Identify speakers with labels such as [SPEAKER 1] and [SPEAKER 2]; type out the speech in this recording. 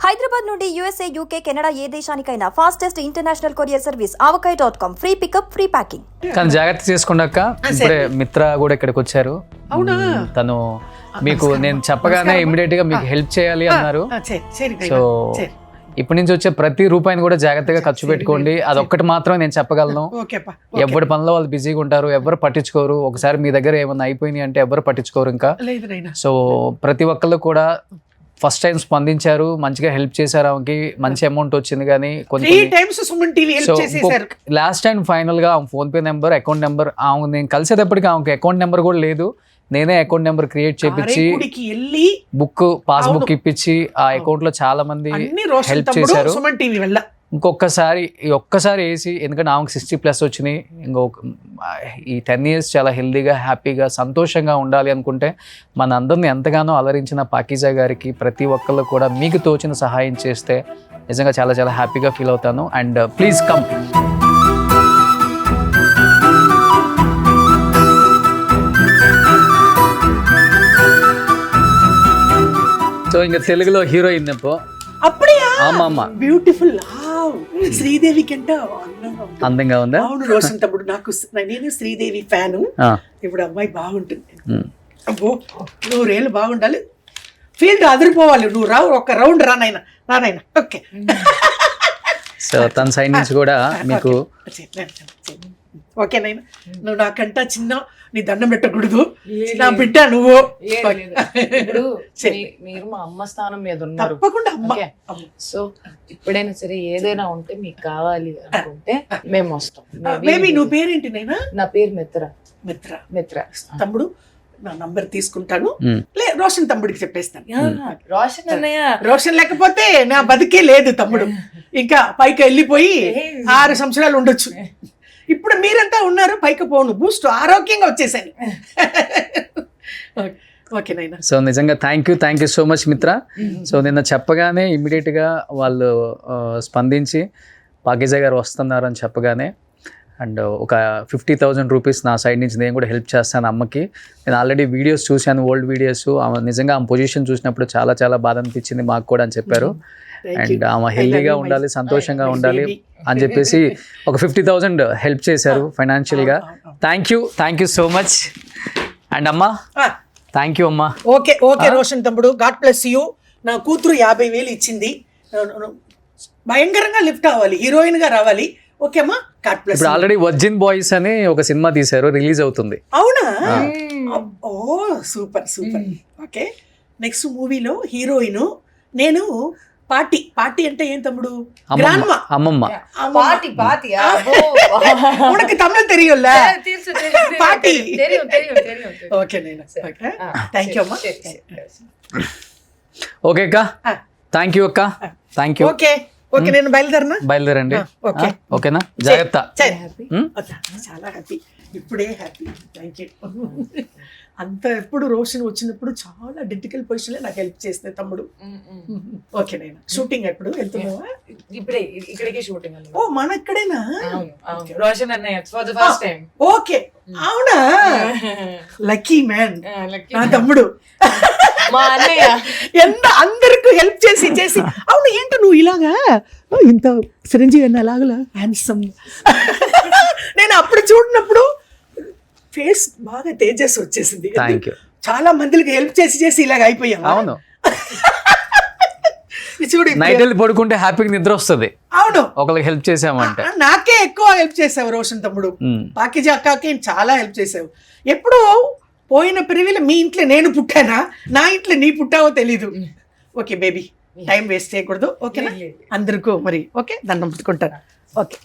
[SPEAKER 1] హైదరాబాద్ నుండి USA, UK, Canada ఏ దేశానికైనా fastest international courier service avocai.com. Free pickup, free packing.
[SPEAKER 2] కానీ జాగ్రత్త చేసుకున్నాక ఇప్పుడే మిత్ర కూడా ఇక్కడికి వచ్చారు.
[SPEAKER 3] అవునా?
[SPEAKER 2] తను మీకు నేను చెప్పగానే ఇమిడియట్ గా మీకు హెల్ప్ చేయాలి అన్నారు. సో ఇప్పటి నుంచి వచ్చే ప్రతి రూపాయిని కూడా జాగ్రత్తగా ఖర్చు పెట్టుకోండి. అదొక్కటి మాత్రమే నేను చెప్పగలను. ఎవరి పనిలో వాళ్ళు బిజీగా ఉంటారు, ఎవరు పట్టించుకోరు. ఒకసారి మీ దగ్గర ఏమన్నా అయిపోయినాయి అంటే ఎవరు పట్టించుకోరు ఇంకా. సో ప్రతి ఒక్కళ్ళు కూడా ఫస్ట్ టైం స్పందించారు, మంచిగా హెల్ప్ చేశారు. ఆమెకి మంచి అమౌంట్ వచ్చింది. కానీ లాస్ట్ టైం ఫైనల్ గా phone pay number, account number, ఆమె నేను కలిసేటప్పటికి ఆమెకి అకౌంట్ నెంబర్ కూడా లేదు. నేనే అకౌంట్ నెంబర్ క్రియేట్ చేపించి బుక్ పాస్బుక్ ఇప్పించి ఆ అకౌంట్ లో చాలా మంది హెల్ప్ చేశారు. ఒక్కసారి వేసి, ఎందుకంటే ఆమెకు 60+ వచ్చినాయి. ఈ 10 years చాలా హెల్దీగా, హ్యాపీగా, సంతోషంగా ఉండాలి అనుకుంటే మన అందరిని ఎంతగానో అలరించిన పాకీజా గారికి ప్రతి ఒక్కళ్ళు కూడా మీకు తోచిన సహాయం చేస్తే నిజంగా చాలా చాలా హ్యాపీగా ఫీల్ అవుతాను. And please come. సో ఇంకా తెలుగులో హీరోయిన్ ఆమా
[SPEAKER 3] బ్యూటిఫుల్ శ్రీదేవి కంటే
[SPEAKER 2] అందంగా ఉందా?
[SPEAKER 3] అవును, రోషన్ తమ్ముడు. నేను శ్రీదేవి ఫ్యాను. ఇప్పుడు అమ్మాయి బాగుంటుంది. అబ్బో, 100 ఏళ్ళు బాగుండాలి, ఫీల్డ్ అదిరిపోవాలి. నువ్వు రావు, ఒక రౌండ్ రానైనా. ఓకే.
[SPEAKER 2] సో తన సైడ్ నుంచి కూడా మీకు
[SPEAKER 3] ఓకేనైనా. నువ్వు నాకంటా చిన్న, నీ దండం పెట్టకూడదు, నా బిడ్డ నువ్వు.
[SPEAKER 4] మీరు మా అమ్మ స్థానం మీద ఉన్నారు.
[SPEAKER 3] తప్పకుండా అమ్మ.
[SPEAKER 4] సో ఇప్పుడైనా సరే ఏదైనా ఉంటే మీకు కావాలి అనుకుంటే మేము వస్తాం.
[SPEAKER 3] బేబీ నువ్వు పేరేంటి? నైనా
[SPEAKER 4] నా పేరు మిత్ర.
[SPEAKER 3] మిత్ర తమ్ముడు, నా నంబర్ తీసుకుంటాను. రోషన్ తమ్ముడికి చెప్పేస్తాను.
[SPEAKER 4] రోషన్ అన్నయ్య,
[SPEAKER 3] రోషన్ లేకపోతే నా బతికే లేదు తమ్ముడు. ఇంకా పైకి వెళ్ళిపోయి 6 సంవత్సరాలు ఉండొచ్చు. ఇప్పుడు మీరంతా ఉన్నారు, పైకి పోను, బూస్ట్ ఆరోగ్యంగా వచ్చేసాను. ఓకే నైనా.
[SPEAKER 2] సో నిజంగా థ్యాంక్ యూ సో మచ్ మిత్ర. సో నిన్న చెప్పగానే ఇమ్మీడియట్ గా వాళ్ళు స్పందించి పాకీజా గారు వస్తున్నారు అని చెప్పగానే, అండ్ ఒక 50,000 రూపీస్ నా సైడ్ నుంచి నేను కూడా హెల్ప్ చేస్తాను అమ్మకి. నేను ఆల్రెడీ వీడియోస్ చూశాను, ఓల్డ్ వీడియోస్. నిజంగా ఆమె పొజిషన్ చూసినప్పుడు చాలా చాలా బాధ అనిపించింది మాకు కూడా అని చెప్పారు. అండ్ ఆమె హెల్దీగా ఉండాలి, సంతోషంగా ఉండాలి అని చెప్పేసి ఒక 50,000 హెల్ప్ చేశారు ఫైనాన్షియల్ గా. Thank you so much. And అమ్మా థ్యాంక్ యూ అమ్మా.
[SPEAKER 3] ఓకే రోషన్ తమ్ముడు, గాడ్ బ్లెస్ యూ. నా కూతురు 50,000 ఇచ్చింది. భయంకరంగా లిఫ్ట్ అవ్వాలి, హీరోయిన్ గా రావాలి. ఓకే అమ్మా, గాడ్ బ్లెస్.
[SPEAKER 2] ఇప్పుడు ఆల్రెడీ వర్జిన్ బాయ్స్ అని ఒక సినిమా తీశారు, రిలీజ్ అవుతుంది.
[SPEAKER 3] అవునా? ఓ సూపర్. ఓకే, నెక్స్ట్ మూవీలో హీరోయిన్ నేను. పార్టీ అంటే ఏం తమ్ముడు?
[SPEAKER 2] అమ్మమ్మ.
[SPEAKER 3] உனக்கு தமிழ் தெரியும்ல? பாட்டி. ఓకే నేను. థ్యాంక్ యూ అమ్మా.
[SPEAKER 2] ఓకే అక్క, థ్యాంక్ యూ అక్క. Thank you.
[SPEAKER 3] ఓకే నేను
[SPEAKER 2] బయలుదేరండి. ఓకేనా? జాగ్రత్త.
[SPEAKER 3] చాలా హ్యాపీ, ఇప్పుడే హ్యాపీ. Thank you. అంత ఎప్పుడు రోషన్ వచ్చినప్పుడు చాలా డిటికల్ పొజిషన్ నాకు హెల్ప్ చేస్తే తమ్ముడు. ఓకే నైనా. షూటింగ్ ఎప్పుడు వెళ్తున్నావా?
[SPEAKER 4] ఇప్పుడే ఇక్కడికే షూటింగ్.
[SPEAKER 3] ఓ మన ఇక్కడేనా?
[SPEAKER 4] రోషన్ అన్నయ్య for the first time.
[SPEAKER 3] Okay అవునా? లక్కీ మ్యాన్ నా తమ్ముడు.
[SPEAKER 4] మా అన్నయ్య
[SPEAKER 3] ఎంత అందరికి హెల్ప్ చేసి అవును ఏంటో నువ్వు ఇలాగా ఇంత చిరంజీవి అన్న అలాగలా హ్యాండ్సమ్. నేను అప్పుడు చూడినప్పుడు ఫేస్ బాగా తేజస్ వచ్చేసింది. చాలా మందికి హెల్ప్ చేసి ఇలాగ అయిపోయాం.
[SPEAKER 2] అవును,
[SPEAKER 3] చూడు
[SPEAKER 2] నైట్ వెళ్ళి పడుకుంటే హ్యాపీగా నిద్ర వస్తుంది.
[SPEAKER 3] అవును,
[SPEAKER 2] ఒకరికి హెల్ప్ చేసామంటే.
[SPEAKER 3] నాకే ఎక్కువ హెల్ప్ చేసావు రోషన్ తమ్ముడు. పాకీజా అక్కకి చాలా హెల్ప్ చేసావు. ఎప్పుడు పోయిన ప్రివిలో మీ ఇంట్లో నేను పుట్టానా, నా ఇంట్లో నీ పుట్టావో తెలీదు. ఓకే బేబీ, టైం వేస్ట్ చేయకూడదు. ఓకేనా? అందరికీ మరి ఓకే దండం పెట్టుకుంటాను. ఓకే.